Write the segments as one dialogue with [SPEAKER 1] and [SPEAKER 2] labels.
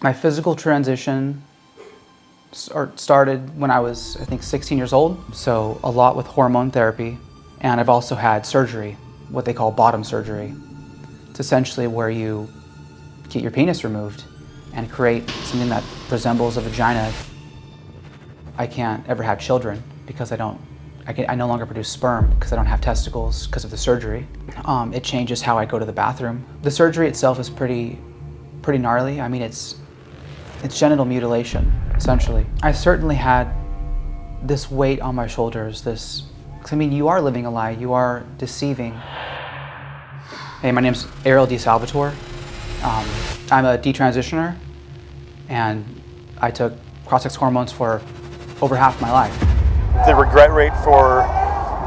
[SPEAKER 1] My physical transition started when I was, I think, 16 years old. So a lot with hormone therapy. And I've also had surgery, what they call bottom surgery. It's essentially where you get your penis removed and create something that resembles a vagina. I can't ever have children because I no longer produce sperm because I don't have testicles because of the surgery. It changes how I go to the bathroom. The surgery itself is pretty gnarly. I mean, it's genital mutilation, essentially. I certainly had this weight on my shoulders, because I mean, you are living a lie, you are deceiving. Hey, my name's Airiel Salvatore. I'm a detransitioner, and I took cross-sex hormones for over half my life.
[SPEAKER 2] The regret rate for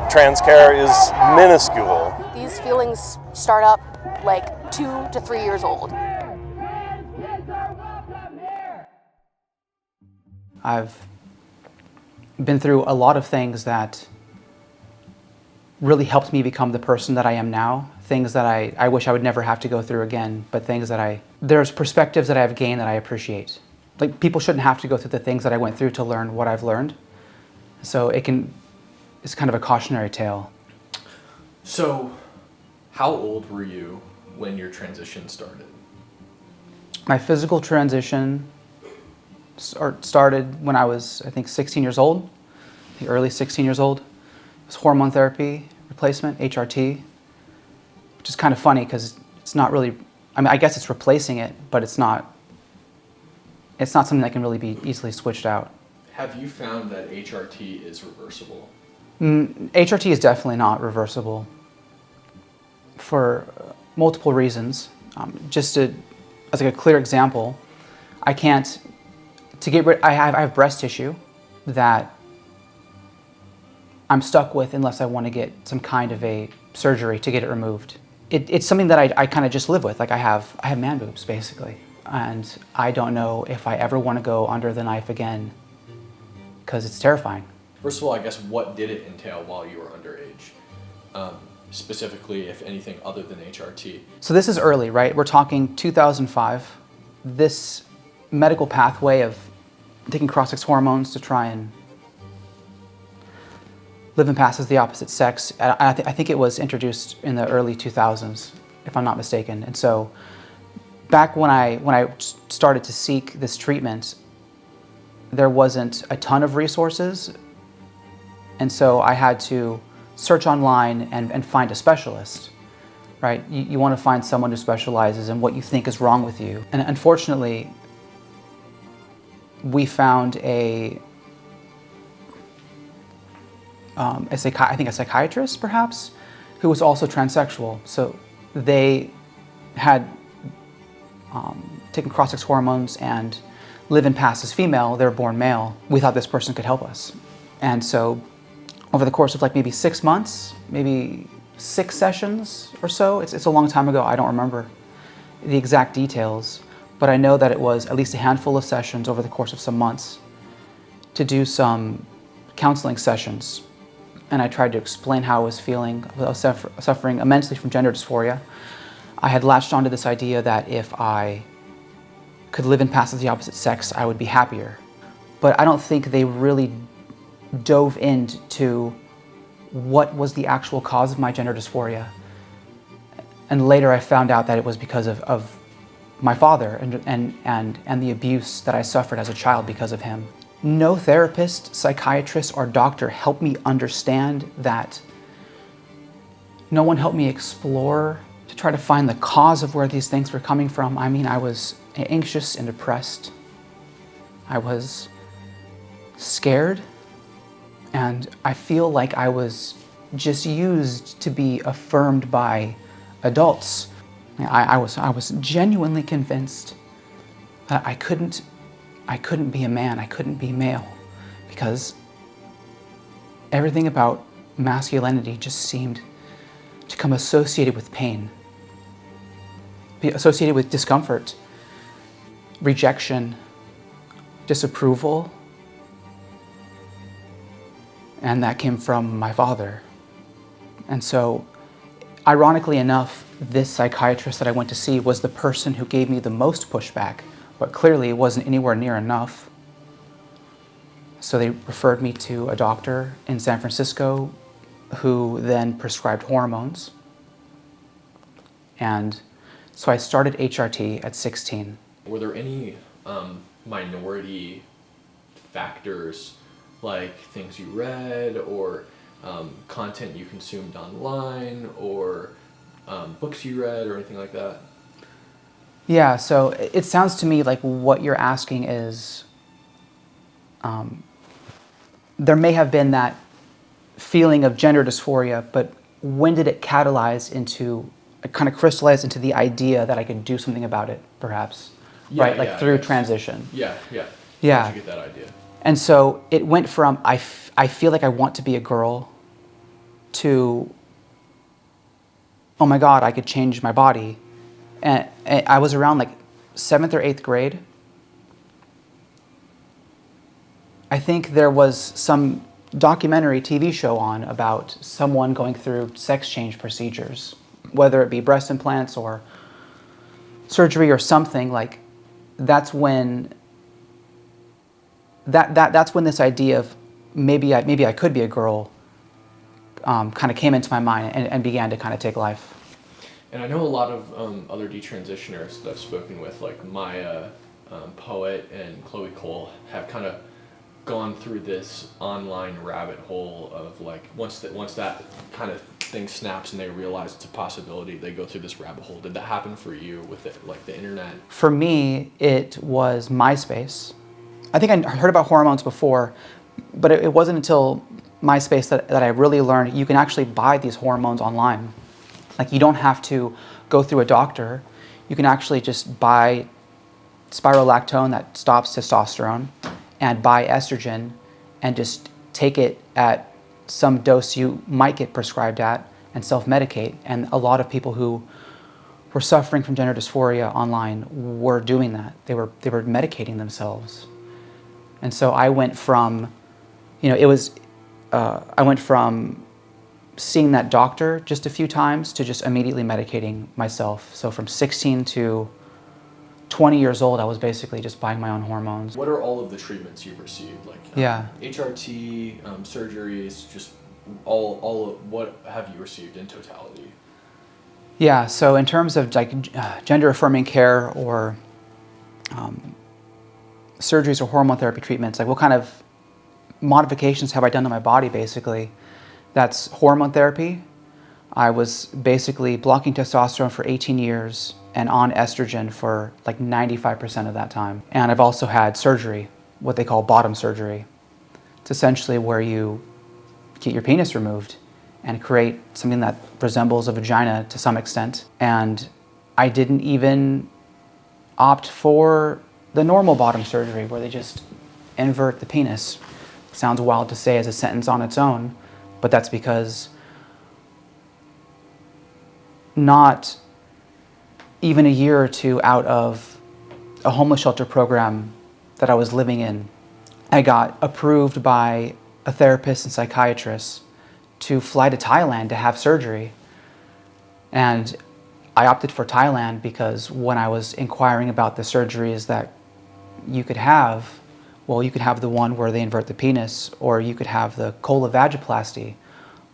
[SPEAKER 2] trans care is minuscule.
[SPEAKER 3] These feelings start up like 2 to 3 years old.
[SPEAKER 1] I've been through a lot of things that really helped me become the person that I am now. Things that I wish I would never have to go through again, but things that there's perspectives that I've gained that I appreciate. Like, people shouldn't have to go through the things that I went through to learn what I've learned. So it's kind of a cautionary tale.
[SPEAKER 4] So, how old were you when your transition started?
[SPEAKER 1] My physical transition started when I was, I think, 16 years old, the early 16 years old. It was hormone therapy replacement, HRT, which is kind of funny because it's not really, I mean, I guess it's replacing it, but it's not something that can really be easily switched out.
[SPEAKER 4] Have you found that HRT is reversible?
[SPEAKER 1] HRT is definitely not reversible for multiple reasons. Just as like a clear example, I have breast tissue that I'm stuck with unless I want to get some kind of a surgery to get it removed. It's something that I kind of just live with. Like, I have man boobs, basically. And I don't know if I ever want to go under the knife again because it's terrifying.
[SPEAKER 4] First of all, I guess, what did it entail while you were underage? Specifically, if anything other than HRT?
[SPEAKER 1] So this is early, right? We're talking 2005. This medical pathway of taking cross-sex hormones to try and live in past as the opposite sex, I think it was introduced in the early 2000s, if I'm not mistaken. And so back when I started to seek this treatment, there wasn't a ton of resources. And so I had to search online and find a specialist, right? You want to find someone who specializes in what you think is wrong with you. And unfortunately, we found I think a psychiatrist, perhaps, who was also transsexual. So they had taken cross-sex hormones and live in past as female. They were born male. We thought this person could help us. And so over the course of like maybe 6 months, maybe 6 sessions or so, it's a long time ago, I don't remember the exact details, but I know that it was at least a handful of sessions over the course of some months to do some counseling sessions. And I tried to explain how I was feeling. I was suffering immensely from gender dysphoria. I had latched onto this idea that if I could live in past as the opposite sex, I would be happier. But I don't think they really dove into what was the actual cause of my gender dysphoria. And later I found out that it was because of my father and the abuse that I suffered as a child because of him. No therapist, psychiatrist, or doctor helped me understand that. No one helped me explore to try to find the cause of where these things were coming from. I mean, I was anxious and depressed. I was scared, and I feel like I was just used to be affirmed by adults. I was genuinely convinced that I couldn't be a man, I couldn't be male, because everything about masculinity just seemed to come associated with pain, be associated with discomfort, rejection, disapproval, and that came from my father. And so, ironically enough, this psychiatrist that I went to see was the person who gave me the most pushback but clearly it wasn't anywhere near enough. So they referred me to a doctor in San Francisco who then prescribed hormones. And so I started HRT at 16.
[SPEAKER 4] Were there any minority factors, like things you read or content you consumed online or books you read or anything like that?
[SPEAKER 1] Yeah, so it sounds to me like what you're asking is there may have been that feeling of gender dysphoria, but when did it catalyze into, it kind of crystallize into the idea that I could do something about it, perhaps,
[SPEAKER 4] Yeah,
[SPEAKER 1] right? Like
[SPEAKER 4] yeah,
[SPEAKER 1] through
[SPEAKER 4] yes.
[SPEAKER 1] transition.
[SPEAKER 4] Yeah.
[SPEAKER 1] Yeah.
[SPEAKER 4] How'd you get that idea?
[SPEAKER 1] And so it went from I feel like I want to be a girl to, oh my God, I could change my body. And I was around like 7th or 8th grade. I think there was some documentary TV show on about someone going through sex change procedures, whether it be breast implants or surgery or something. Like that's when that's when this idea of maybe I could be a girl kind of came into my mind and began to kind of take life.
[SPEAKER 4] And I know a lot of other detransitioners that I've spoken with, like Maya, Poet, and Chloe Cole, have kind of gone through this online rabbit hole of like once that kind of thing snaps and they realize it's a possibility, they go through this rabbit hole. Did that happen for you with it, like the internet?
[SPEAKER 1] For me, it was MySpace. I think I heard about hormones before, but it wasn't until MySpace that I really learned you can actually buy these hormones online. Like you don't have to go through a doctor. You can actually just buy spirolactone that stops testosterone and buy estrogen and just take it at some dose you might get prescribed at and self-medicate. And a lot of people who were suffering from gender dysphoria online were doing that. They were medicating themselves. And so I went from, I went from seeing that doctor just a few times to just immediately medicating myself. So from 16 to 20 years old, I was basically just buying my own hormones.
[SPEAKER 4] What are all of the treatments you've received? Like HRT, surgeries, just all of, what have you received in totality?
[SPEAKER 1] Yeah, so in terms of like gender affirming care or surgeries or hormone therapy treatments, like what kind of modifications have I done to my body basically? That's hormone therapy. I was basically blocking testosterone for 18 years and on estrogen for like 95% of that time. And I've also had surgery, what they call bottom surgery. It's essentially where you get your penis removed and create something that resembles a vagina to some extent. And I didn't even opt for the normal bottom surgery where they just invert the penis. Sounds wild to say as a sentence on its own, but that's because not even a year or two out of a homeless shelter program that I was living in, I got approved by a therapist and psychiatrist to fly to Thailand to have surgery. And I opted for Thailand because when I was inquiring about the surgeries that you could have, well, you could have the one where they invert the penis, or you could have the colovagoplasty,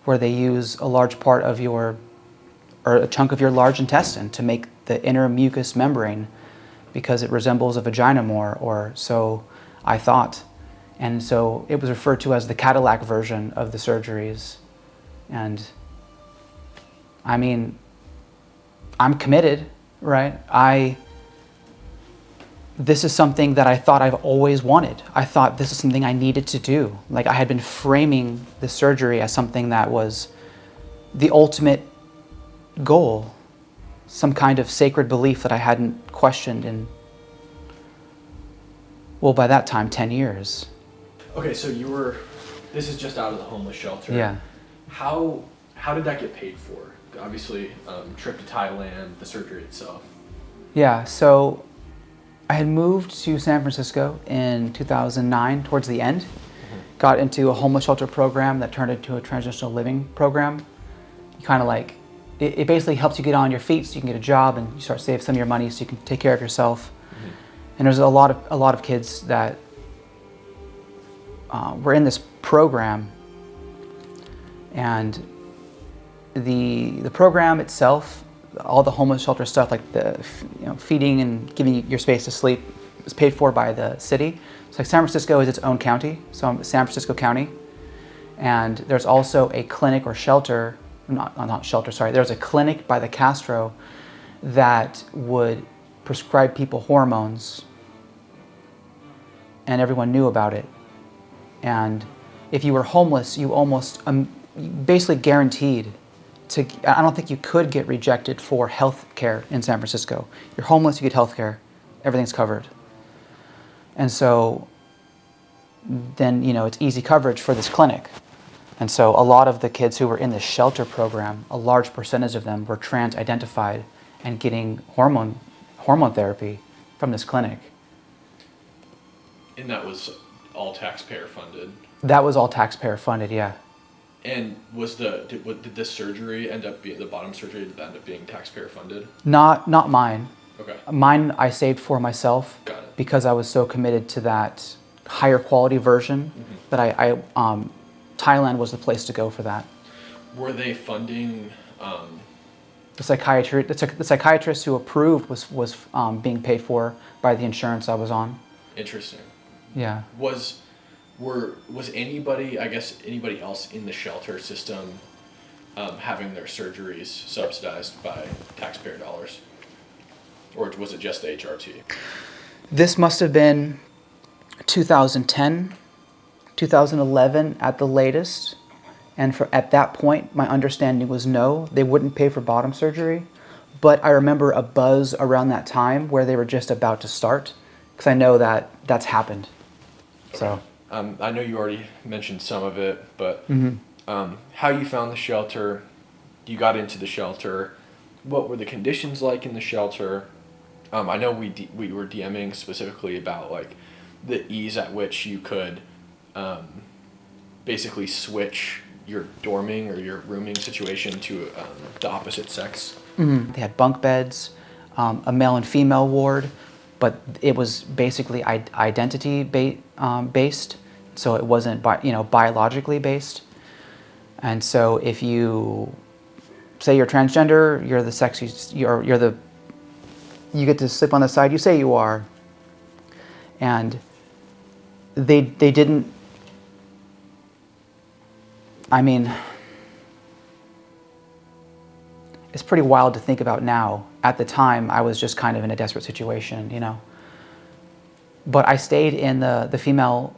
[SPEAKER 1] where they use a large part of your, or a chunk of your large intestine to make the inner mucous membrane because it resembles a vagina more, or so I thought. And so it was referred to as the Cadillac version of the surgeries. And I mean, I'm committed, right? This is something that I thought I've always wanted. I thought this is something I needed to do. Like I had been framing the surgery as something that was the ultimate goal, some kind of sacred belief that I hadn't questioned in, well, by that time, 10 years.
[SPEAKER 4] Okay, so this is just out of the homeless shelter.
[SPEAKER 1] Yeah.
[SPEAKER 4] How did that get paid for? Obviously, trip to Thailand, the surgery itself.
[SPEAKER 1] Yeah, so I had moved to San Francisco in 2009, towards the end. Got into a homeless shelter program that turned into a transitional living program. You kind of like, it basically helps you get on your feet so you can get a job and you start saving some of your money so you can take care of yourself. And there's a lot of kids that were in this program, and the program itself, all the homeless shelter stuff, like the feeding and giving you your space to sleep, is paid for by the city. So like San Francisco is its own county, so I'm San Francisco County, and there's also a clinic or shelter, not shelter, sorry. There's a clinic by the Castro that would prescribe people hormones, and everyone knew about it. And if you were homeless, you almost basically guaranteed to, I don't think you could get rejected for health care in San Francisco. You're homeless, you get health care, everything's covered. And so then, it's easy coverage for this clinic. And so a lot of the kids who were in the shelter program, a large percentage of them were trans identified and getting hormone therapy from this clinic.
[SPEAKER 4] And that was all taxpayer funded?
[SPEAKER 1] That was all taxpayer funded, yeah.
[SPEAKER 4] And did this surgery end up being, the bottom surgery, did that end up being taxpayer funded?
[SPEAKER 1] Not mine.
[SPEAKER 4] Okay.
[SPEAKER 1] Mine I saved for myself.
[SPEAKER 4] Got it.
[SPEAKER 1] Because I was so committed to that higher quality version that I Thailand was the place to go for that.
[SPEAKER 4] Were they funding?
[SPEAKER 1] The psychiatrist who approved was being paid for by the insurance I was on.
[SPEAKER 4] Interesting.
[SPEAKER 1] Yeah.
[SPEAKER 4] Was anybody else in the shelter system having their surgeries subsidized by taxpayer dollars, or was it just the HRT?
[SPEAKER 1] This must have been 2010, 2011 at the latest. And at that point, my understanding was no, they wouldn't pay for bottom surgery. But I remember a buzz around that time where they were just about to start, because I know that that's happened.
[SPEAKER 4] Okay.
[SPEAKER 1] So.
[SPEAKER 4] I know you already mentioned some of it, but how you found the shelter, you got into the shelter, what were the conditions like in the shelter? I know we were DMing specifically about like the ease at which you could basically switch your dorming or your rooming situation to the opposite sex.
[SPEAKER 1] They had bunk beds, a male and female ward, but it was basically identity based, so it wasn't biologically based. And so if you say you're transgender, you're the sex you get to sleep on the side you say you are. And they didn't, I mean, it's pretty wild to think about now. At the time, I was just kind of in a desperate situation, But I stayed in the female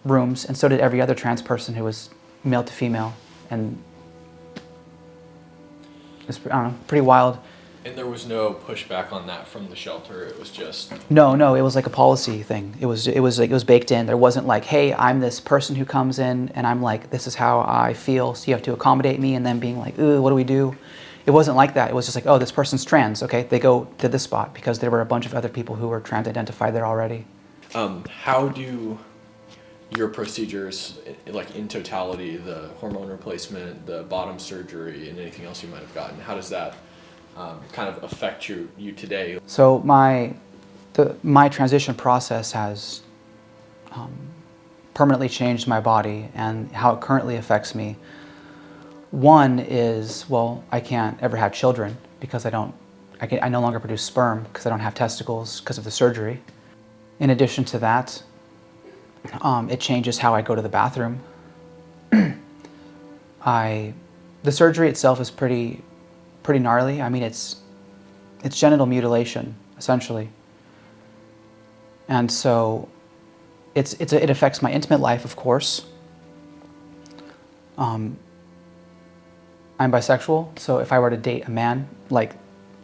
[SPEAKER 1] rooms, and so did every other trans person who was male to female. And it's, I don't know, pretty wild.
[SPEAKER 4] And there was no pushback on that from the shelter. It was just
[SPEAKER 1] No. It was like a policy thing. It was baked in. There wasn't like, hey, I'm this person who comes in, and I'm like, this is how I feel, so you have to accommodate me, and then being like, ooh, what do we do? It wasn't like that. It was just like, oh, this person's trans. Okay, they go to this spot because there were a bunch of other people who were trans identified there already.
[SPEAKER 4] How do your procedures, like in totality, the hormone replacement, the bottom surgery, and anything else you might have gotten, how does that kind of affect you today?
[SPEAKER 1] So my transition process has permanently changed my body and how it currently affects me. One is, well, I can't ever have children because I no longer produce sperm because I don't have testicles because of the surgery. In addition to that, it changes how I go to the bathroom. The surgery itself is pretty gnarly. I mean, it's genital mutilation, essentially. And so it affects my intimate life, of course. I'm bisexual, so if I were to date a man, like,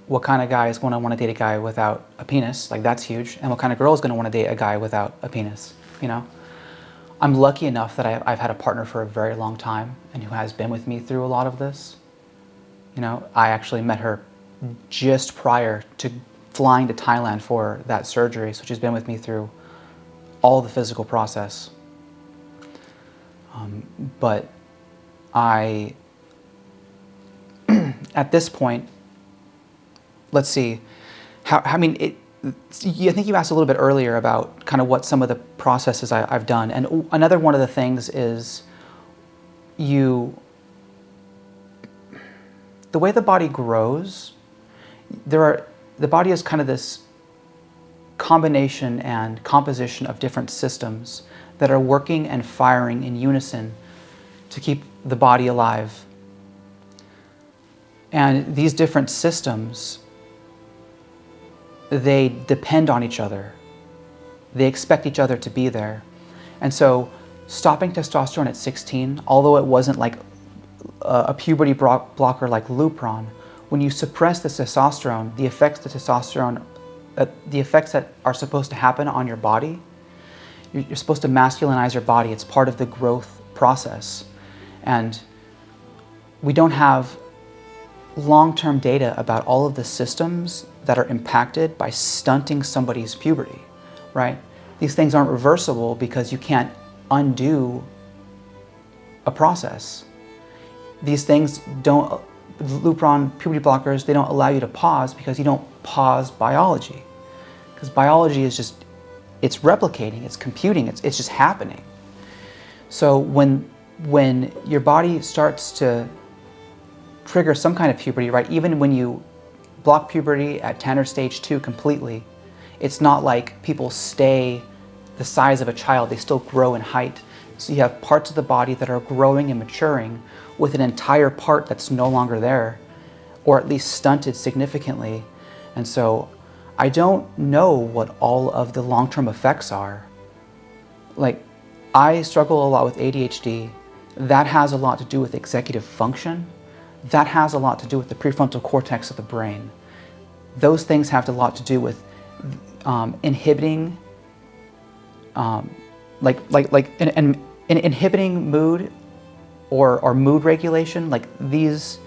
[SPEAKER 1] what kind of guy is going to want to date a guy without a penis? Like, that's huge. And what kind of girl is going to want to date a guy without a penis, I'm lucky enough that I've had a partner for a very long time and who has been with me through a lot of this. I actually met her just prior to flying to Thailand for that surgery, so she's been with me through all the physical process. But at this point, let's see, I think you asked a little bit earlier about kind of what some of the processes I've done. And another one of the things is the way the body grows, the body is kind of this combination and composition of different systems that are working and firing in unison to keep the body alive. And these different systems, they depend on each other. They expect each other to be there. And so stopping testosterone at 16, although it wasn't like a puberty blocker like Lupron, when you suppress the testosterone, the effects that are supposed to happen on your body, you're supposed to masculinize your body. It's part of the growth process. And we don't have long-term data about all of the systems that are impacted by stunting somebody's puberty, right? These things aren't reversible because you can't undo a process. These things don't, Lupron, puberty blockers, they don't allow you to pause because you don't pause biology. Because biology is just, it's replicating, it's computing, it's just happening. So when your body starts to trigger some kind of puberty, right? Even when you block puberty at Tanner stage 2 completely, it's not like people stay the size of a child, they still grow in height. So you have parts of the body that are growing and maturing with an entire part that's no longer there, or at least stunted significantly. And so I don't know what all of the long-term effects are. Like, I struggle a lot with ADHD. That has a lot to do with executive function. That has a lot to do with the prefrontal cortex of the brain. Those things have a lot to do with inhibiting, inhibiting mood or mood regulation. Like these,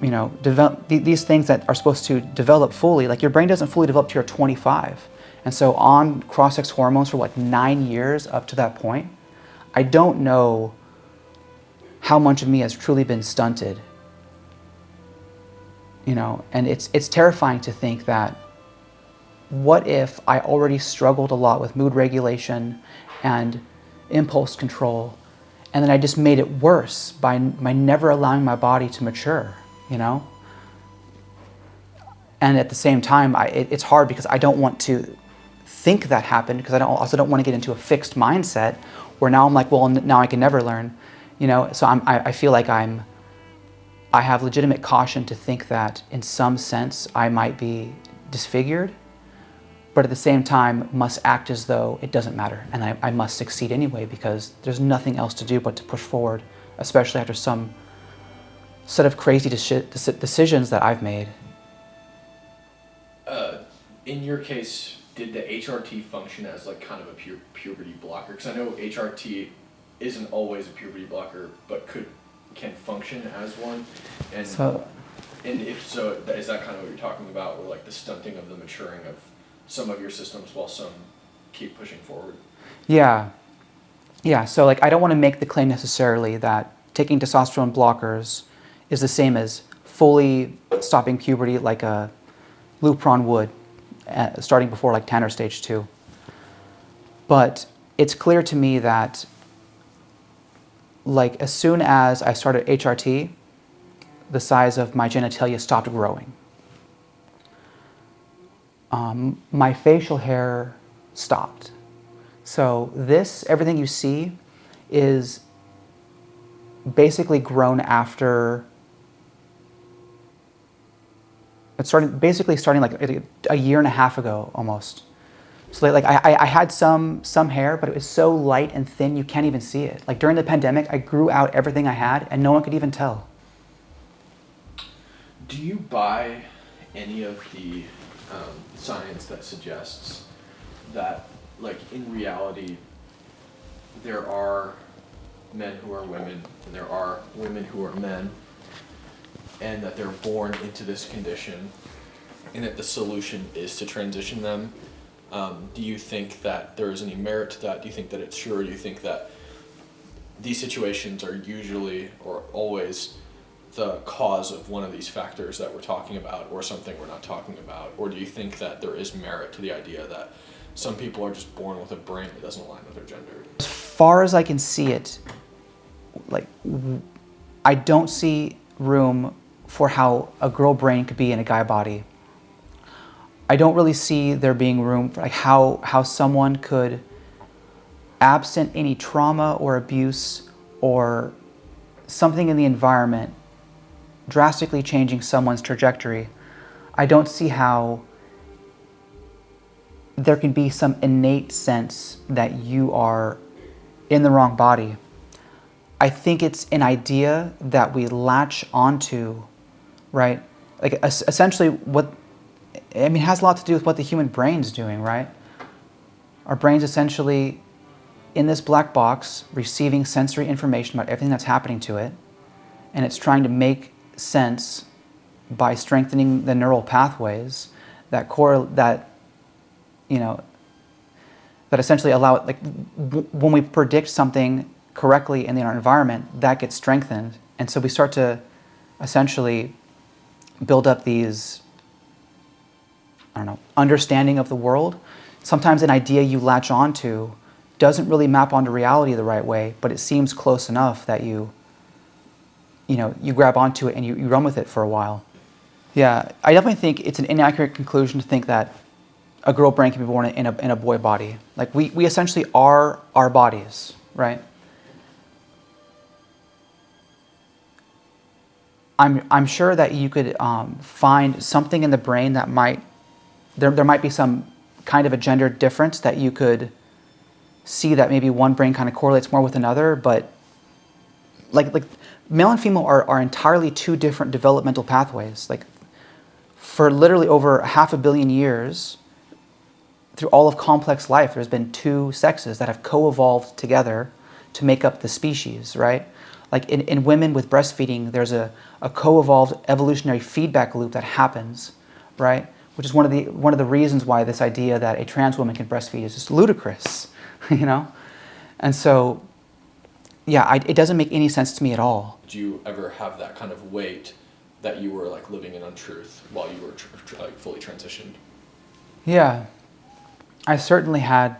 [SPEAKER 1] these things that are supposed to develop fully. Like your brain doesn't fully develop till you're 25, and so on cross-sex hormones for like 9 years up to that point, I don't know how much of me has truly been stunted, and it's terrifying to think that what if I already struggled a lot with mood regulation and impulse control, and then I just made it worse by never allowing my body to mature, And at the same time, it's hard because I don't want to think that happened, because I also don't want to get into a fixed mindset where now I'm like, well, now I can never learn. So I feel like I have legitimate caution to think that in some sense I might be disfigured, but at the same time must act as though it doesn't matter and I must succeed anyway, because there's nothing else to do but to push forward, especially after some set of crazy decisions that I've made.
[SPEAKER 4] In your case, did the HRT function as like kind of a puberty blocker? Because I know HRT isn't always a puberty blocker, but can function as one. And if so, is that kind of what you're talking about, or like the stunting of the maturing of some of your systems while some keep pushing forward? Yeah.
[SPEAKER 1] So like, I don't want to make the claim necessarily that taking testosterone blockers is the same as fully stopping puberty like a Lupron would, starting before like Tanner stage 2. But it's clear to me that like as soon as I started HRT, the size of my genitalia stopped growing. My facial hair stopped. So everything you see is basically grown after, basically starting like a year and a half ago almost. So like I had some hair, but it was so light and thin you can't even see it. Like during the pandemic, I grew out everything I had and no one could even tell.
[SPEAKER 4] Do you buy any of the science that suggests that, like, in reality, there are men who are women and there are women who are men, and that they're born into this condition, and that the solution is to transition them? Do you think that there is any merit to that? Do you think that it's true, or do you think that these situations are usually or always the cause of one of these factors that we're talking about, or something we're not talking about? Or do you think that there is merit to the idea that some people are just born with a brain that doesn't align with their gender?
[SPEAKER 1] As far as I can see it, like, I don't see room for how a girl brain could be in a guy body. I don't really see there being room for like how someone could, absent any trauma or abuse or something in the environment drastically changing someone's trajectory. I don't see how there can be some innate sense that you are in the wrong body. I think it's an idea that we latch onto, right? Like essentially what, I mean, it has a lot to do with what the human brain's doing, right? Our brain's essentially in this black box receiving sensory information about everything that's happening to it, and it's trying to make sense by strengthening the neural pathways that essentially allow it, like when we predict something correctly in our environment, that gets strengthened. And so we start to essentially build up these, I don't know, understanding of the world. Sometimes an idea you latch onto doesn't really map onto reality the right way, but it seems close enough that you grab onto it and you run with it for a while. Yeah, I definitely think it's an inaccurate conclusion to think that a girl brain can be born in a boy body. Like we essentially are our bodies, right? I'm sure that you could find something in the brain that there might be some kind of a gender difference that you could see that maybe one brain kind of correlates more with another, but like male and female are entirely two different developmental pathways. Like for literally over 500 million years, through all of complex life, there's been two sexes that have co-evolved together to make up the species, right? Like in women with breastfeeding, there's a co-evolved evolutionary feedback loop that happens, right? Which is one of the reasons why this idea that a trans woman can breastfeed is just ludicrous, you know? And so, yeah, it doesn't make any sense to me at all.
[SPEAKER 4] Do you ever have that kind of weight that you were like living in untruth while you were like fully transitioned?
[SPEAKER 1] Yeah, I certainly had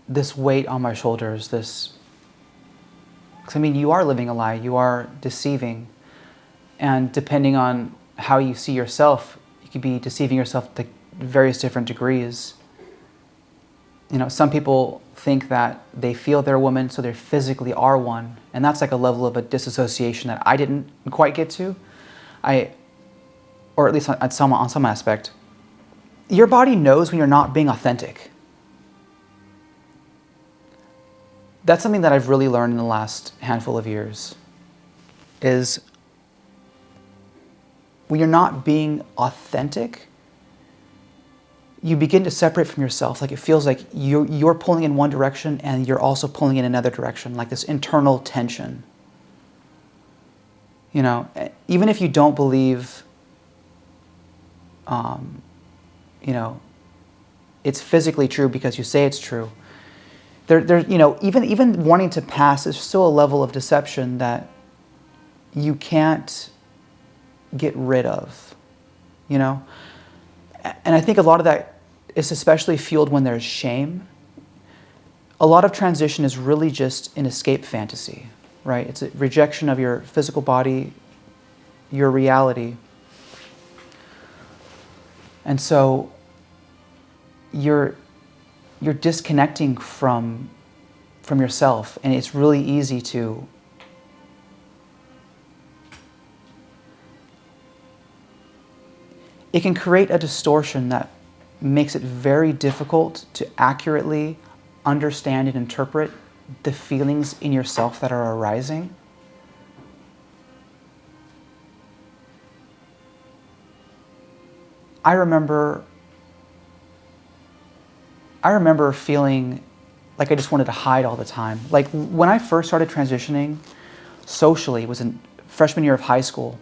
[SPEAKER 1] this weight on my shoulders, because I mean, you are living a lie, you are deceiving, and depending on how you see yourself, you could be deceiving yourself to various different degrees. You know, some people think that they feel they're a woman, so they physically are one, and that's like a level of a disassociation that I didn't quite get to. Or at least on some aspect. Your body knows when you're not being authentic. That's something that I've really learned in the last handful of years, is when you're not being authentic, you begin to separate from yourself. Like it feels like you're pulling in one direction and you're also pulling in another direction, like this internal tension. You know, even if you don't believe, you know, it's physically true because you say it's true. You know, even wanting to pass is still a level of deception that you can't get rid of, you know? And I think a lot of that is especially fueled when there's shame. A lot of transition is really just an escape fantasy, right? It's a rejection of your physical body, your reality. And so you're disconnecting from yourself, and it's really easy to it can create a distortion that makes it very difficult to accurately understand and interpret the feelings in yourself that are arising. I remember feeling like I just wanted to hide all the time. Like when I first started transitioning socially, it was in freshman year of high school,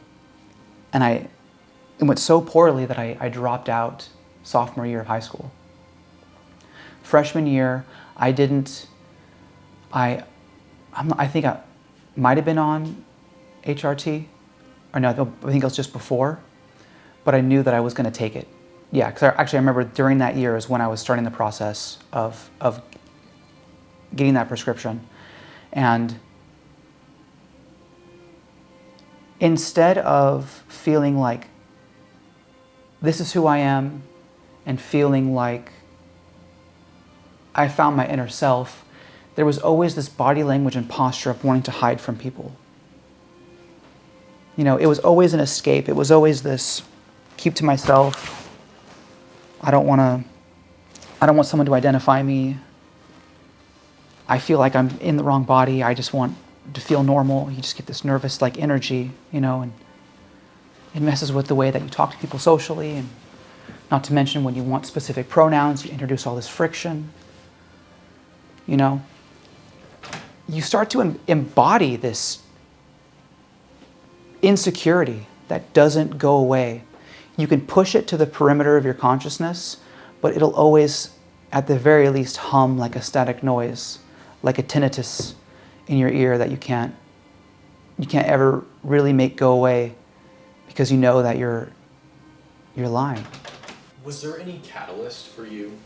[SPEAKER 1] and it went so poorly that I dropped out sophomore year of high school. Freshman year, I think I might have been on HRT, or no, I think it was just before, but I knew that I was going to take it. Yeah, because I remember during that year is when I was starting the process of getting that prescription. And instead of feeling like this is who I am and feeling like I found my inner self, there was always this body language and posture of wanting to hide from people. You know, it was always an escape. It was always this keep to myself. I don't want someone to identify me. I feel like I'm in the wrong body. I just want to feel normal. You just get this nervous like energy, you know, and it messes with the way that you talk to people socially, and not to mention when you want specific pronouns, you introduce all this friction. You know, you start to embody this insecurity that doesn't go away. You can push it to the perimeter of your consciousness, but it'll always, at the very least, hum like a static noise, like a tinnitus in your ear that you can't ever really make go away because you know that you're lying.
[SPEAKER 4] Was there any catalyst for you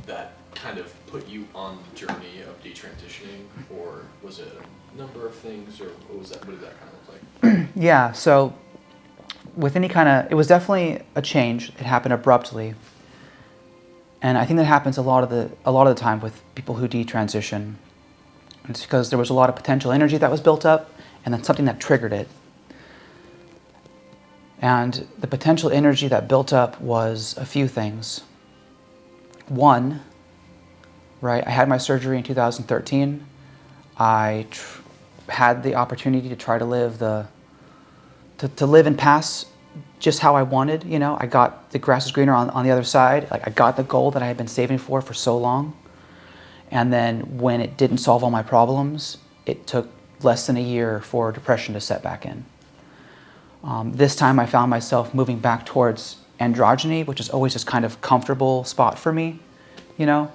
[SPEAKER 4] that kind of put you on the journey of detransitioning, or was it a number of things, or what did that kind of look like?
[SPEAKER 1] Yeah, so with any kind of, it was definitely a change. It happened abruptly. And I think that happens a lot of the time with people who detransition. It's because there was a lot of potential energy that was built up, and then something that triggered it. And the potential energy that built up was a few things. One, right, I had my surgery in 2013. I had the opportunity to try to live to live and pass just how I wanted, you know. I got the grass is greener on the other side. Like, I got the goal that I had been saving for so long. And then when it didn't solve all my problems, it took less than a year for depression to set back in. This time I found myself moving back towards androgyny, which is always this kind of comfortable spot for me, you know.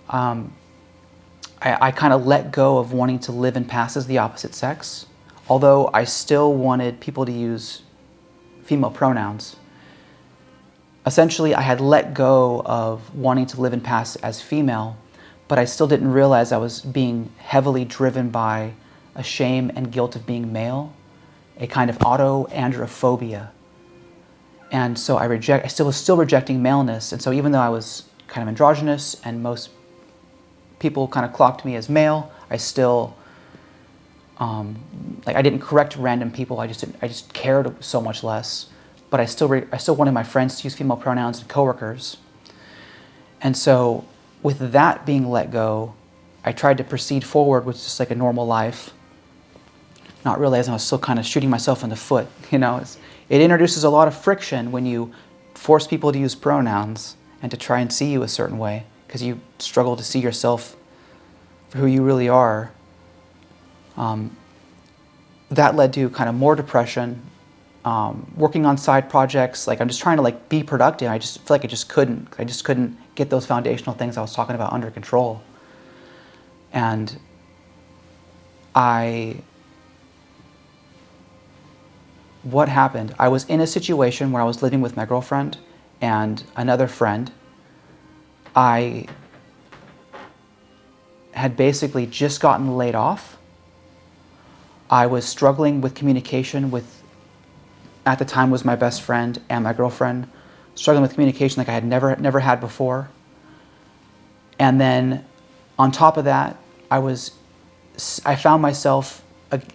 [SPEAKER 1] I kind of let go of wanting to live and pass as the opposite sex, although I still wanted people to use female pronouns. Essentially, I had let go of wanting to live and pass as female, but I still didn't realize I was being heavily driven by a shame and guilt of being male, a kind of auto-androphobia. And so I was still rejecting maleness, and so even though I was kind of androgynous and most people kind of clocked me as male, I still, I didn't correct random people. I just cared so much less. But I still wanted my friends to use female pronouns and coworkers. And so, with that being let go, I tried to proceed forward with just like a normal life, not realizing I was still kind of shooting myself in the foot. You know, it introduces a lot of friction when you force people to use pronouns and to try and see you a certain way, because you struggle to see yourself for who you really are. That led to kind of more depression, working on side projects. Like, I'm just trying to like be productive. I just feel like I just couldn't get those foundational things I was talking about under control. And what happened? I was in a situation where I was living with my girlfriend and another friend. I had basically just gotten laid off. I was struggling with communication with, at the time, was my best friend and my girlfriend, struggling with communication like I had never had before. And then on top of that, I found myself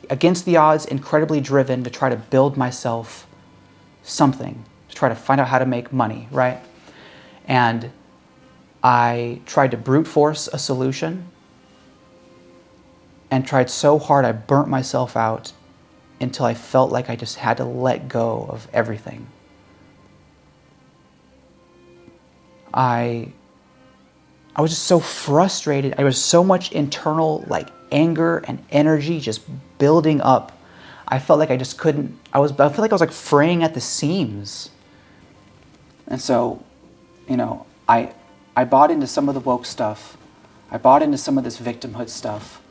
[SPEAKER 1] against the odds, incredibly driven to try to build myself something, to try to find out how to make money, right? And I tried to brute force a solution and tried so hard I burnt myself out until I felt like I just had to let go of everything. I was just so frustrated. There was so much internal like anger and energy just building up. I felt like I just couldn't, I felt like I was like fraying at the seams. And so, you know, I bought into some of the woke stuff. I bought into some of this victimhood stuff.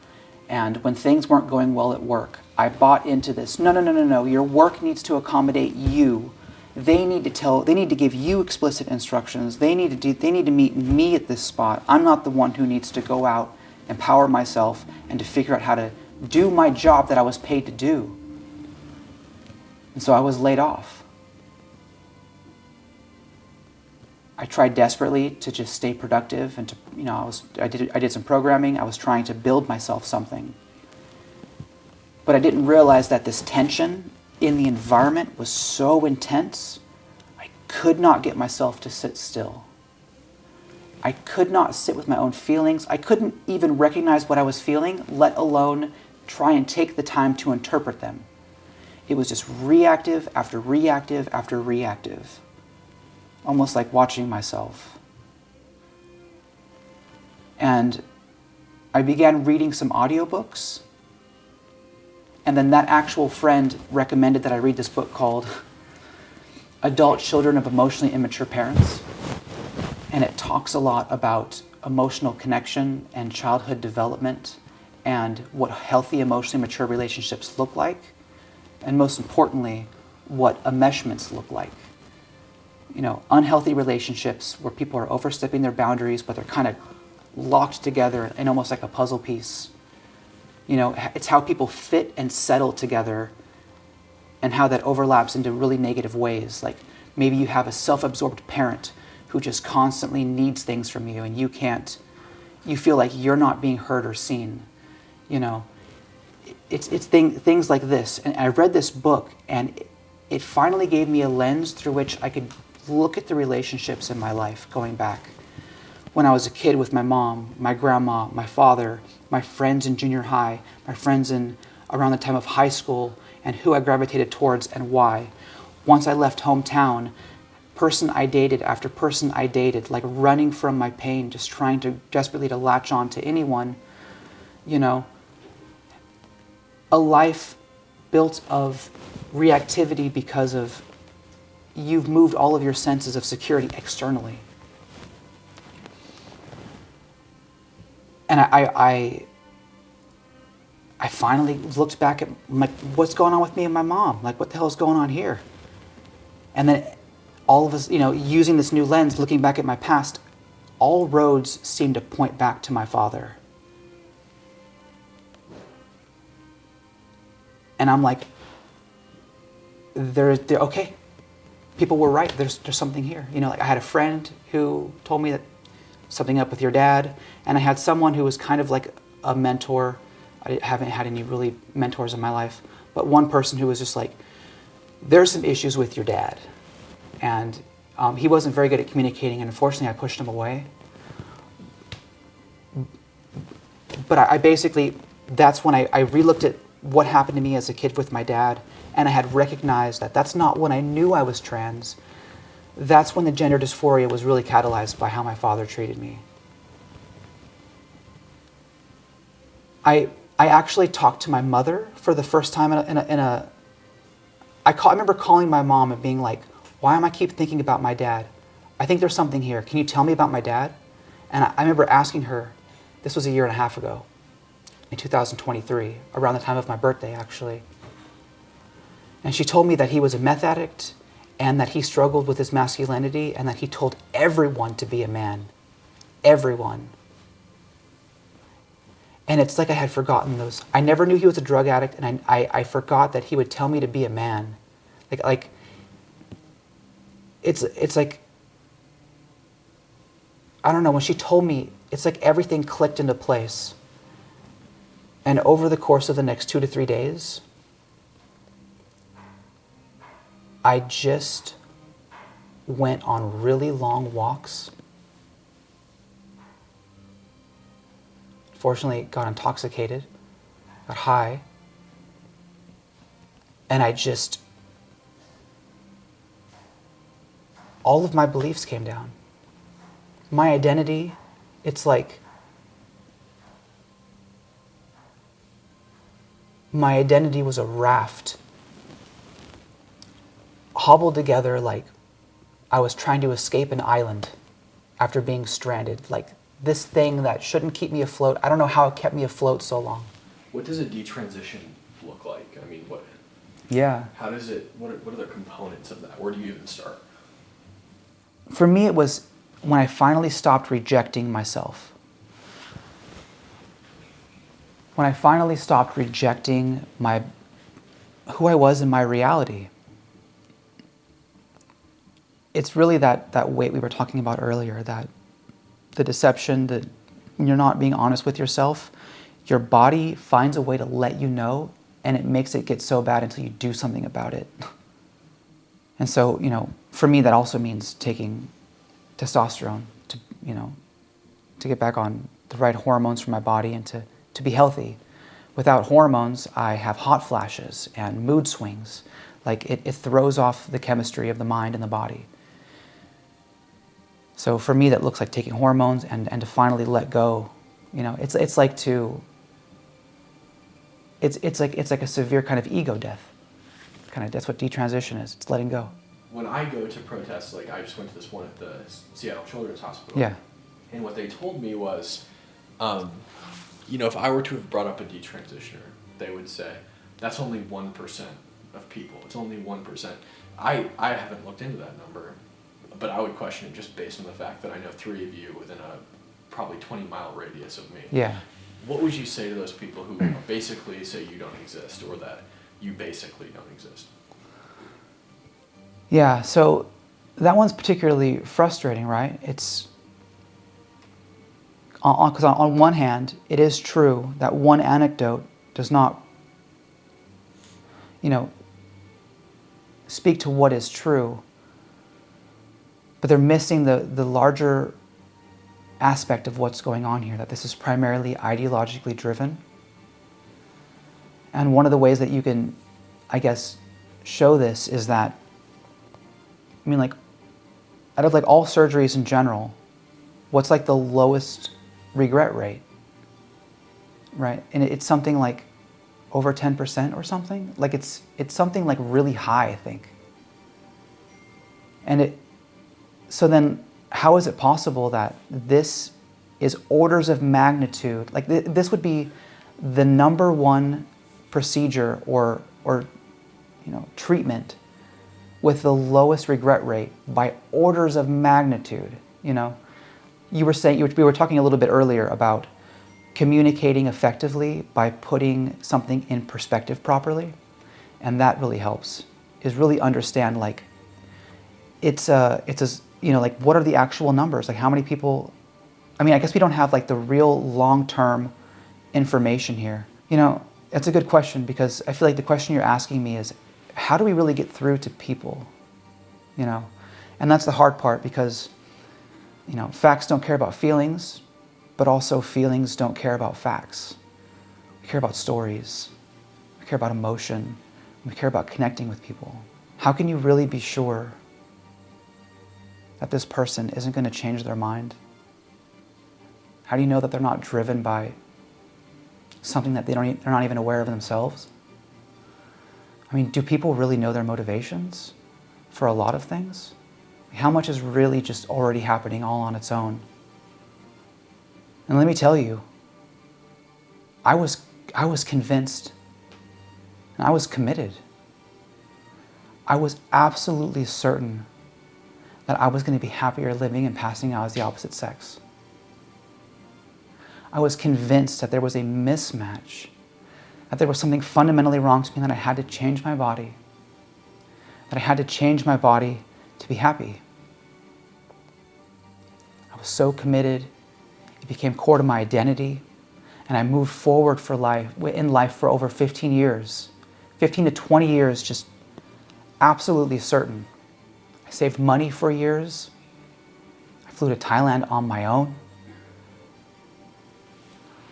[SPEAKER 1] And when things weren't going well at work, I bought into this. No. Your work needs to accommodate you. They need to give you explicit instructions. They need to meet me at this spot. I'm not the one who needs to go out, empower myself, and to figure out how to do my job that I was paid to do. And so I was laid off. I tried desperately to just stay productive and to, I did some programming. I was trying to build myself something. But I didn't realize that this tension in the environment was so intense, I could not get myself to sit still. I could not sit with my own feelings. I couldn't even recognize what I was feeling, let alone try and take the time to interpret them. It was just reactive after reactive after reactive. Almost like watching myself. And I began reading some audiobooks. And then that actual friend recommended that I read this book called Adult Children of Emotionally Immature Parents. And it talks a lot about emotional connection and childhood development and what healthy emotionally mature relationships look like. And most importantly, what enmeshments look like. Unhealthy relationships where people are overstepping their boundaries, but they're kind of locked together in almost like a puzzle piece. It's how people fit and settle together and how that overlaps into really negative ways. Like maybe you have a self-absorbed parent who just constantly needs things from you and you feel like you're not being heard or seen. It's things like this. And I read this book and it finally gave me a lens through which I could look at the relationships in my life going back. When I was a kid with my mom, my grandma, my father, my friends in junior high, my friends in around the time of high school, and who I gravitated towards and why. Once I left hometown, person I dated after person I dated, like running from my pain, just trying to desperately to latch on to anyone, a life built of reactivity because of you've moved all of your senses of security externally. And I finally looked back at what's going on with me and my mom? Like, what the hell is going on here? And then all of us, using this new lens, looking back at my past, all roads seem to point back to my father. And I'm like, they're okay. People were right. There's something here. I had a friend who told me that something up with your dad, and I had someone who was kind of like a mentor. I haven't had any really mentors in my life, but one person who was just like, there's some issues with your dad. And he wasn't very good at communicating, and unfortunately I pushed him away. But I basically, that's when I re-looked at what happened to me as a kid with my dad, and I had recognized that that's not when I knew I was trans. That's when the gender dysphoria was really catalyzed by how my father treated me. I actually talked to my mother for the first time I remember calling my mom and being like, why am I keep thinking about my dad? I think there's something here. Can you tell me about my dad? And I remember asking her, this was a year and a half ago, in 2023, around the time of my birthday, actually. And she told me that he was a meth addict and that he struggled with his masculinity and that he told everyone to be a man. Everyone. And it's like I had forgotten those. I never knew he was a drug addict, and I forgot that he would tell me to be a man. Like it's like, I don't know, when she told me, it's like everything clicked into place. And over the course of the next 2 to 3 days, I just went on really long walks. Fortunately, got intoxicated, got high, and all of my beliefs came down. My identity, it's like, my identity was a raft, hobbled together like I was trying to escape an island after being stranded. Like this thing that shouldn't keep me afloat. I don't know how it kept me afloat so long.
[SPEAKER 4] What does a detransition look like? I mean,
[SPEAKER 1] Yeah.
[SPEAKER 4] how does it, what are the components of that? Where do you even start?
[SPEAKER 1] For me, it was when I finally stopped rejecting myself. When I finally stopped rejecting who I was in my reality. It's really that weight we were talking about earlier, that the deception, that when you're not being honest with yourself, your body finds a way to let you know, and it makes it get so bad until you do something about it. And so, for me, that also means taking testosterone to get back on the right hormones for my body and to be healthy. Without hormones, I have hot flashes and mood swings. Like it throws off the chemistry of the mind and the body. So for me, that looks like taking hormones and to finally let go. It's like a severe kind of ego death. That's what detransition is. It's letting go.
[SPEAKER 4] When I go to protests, like I just went to this one at the Seattle Children's Hospital.
[SPEAKER 1] Yeah.
[SPEAKER 4] And what they told me was, if I were to have brought up a detransitioner, they would say, that's only 1% of people. It's only 1%. I haven't looked into that number, but I would question it just based on the fact that I know 3 of you within a probably 20-mile radius of me.
[SPEAKER 1] Yeah.
[SPEAKER 4] What would you say to those people who basically say you don't exist, or that you basically don't exist?
[SPEAKER 1] Yeah, so that one's particularly frustrating, right? It's because on one hand, it is true that one anecdote does not, speak to what is true, but they're missing the larger aspect of what's going on here, that this is primarily ideologically driven. And one of the ways that you can, I guess, show this is that, out of all surgeries in general, what's the lowest regret rate, right? And it's something like over 10% or something. It's something really high, I think. And so then how is it possible that this is orders of magnitude, this would be the number one procedure or treatment with the lowest regret rate by orders of magnitude, You were saying, we were talking a little bit earlier about communicating effectively by putting something in perspective properly, and that really helps, is really understand, what are the actual numbers? How many people, I guess we don't have the real long-term information here. That's a good question, because I feel like the question you're asking me is, how do we really get through to people? And that's the hard part, because facts don't care about feelings, but also feelings don't care about facts. We care about stories. We care about emotion. We care about connecting with people. How can you really be sure that this person isn't going to change their mind? How do you know that they're not driven by something that they're not even aware of themselves? Do people really know their motivations for a lot of things? How much is really just already happening all on its own? And let me tell you, I was convinced, and I was committed. I was absolutely certain that I was going to be happier living and passing out as the opposite sex. I was convinced that there was a mismatch, that there was something fundamentally wrong to me, that I had to change my body, that I had to change my body to be happy. I was so committed, it became core to my identity, and I moved forward in life for over 15 years, 15 to 20 years, just absolutely certain. I saved money for years. I flew to Thailand on my own.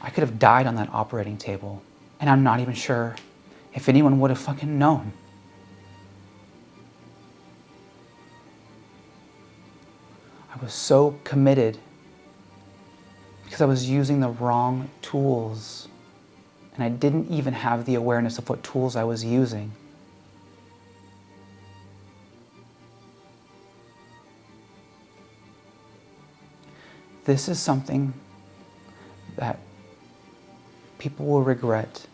[SPEAKER 1] I could have died on that operating table, and I'm not even sure if anyone would have fucking known. I was so committed because I was using the wrong tools, and I didn't even have the awareness of what tools I was using. This is something that people will regret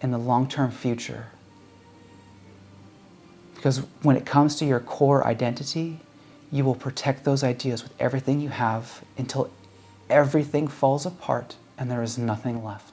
[SPEAKER 1] in the long-term future. Because when it comes to your core identity, you will protect those ideas with everything you have until everything falls apart and there is nothing left.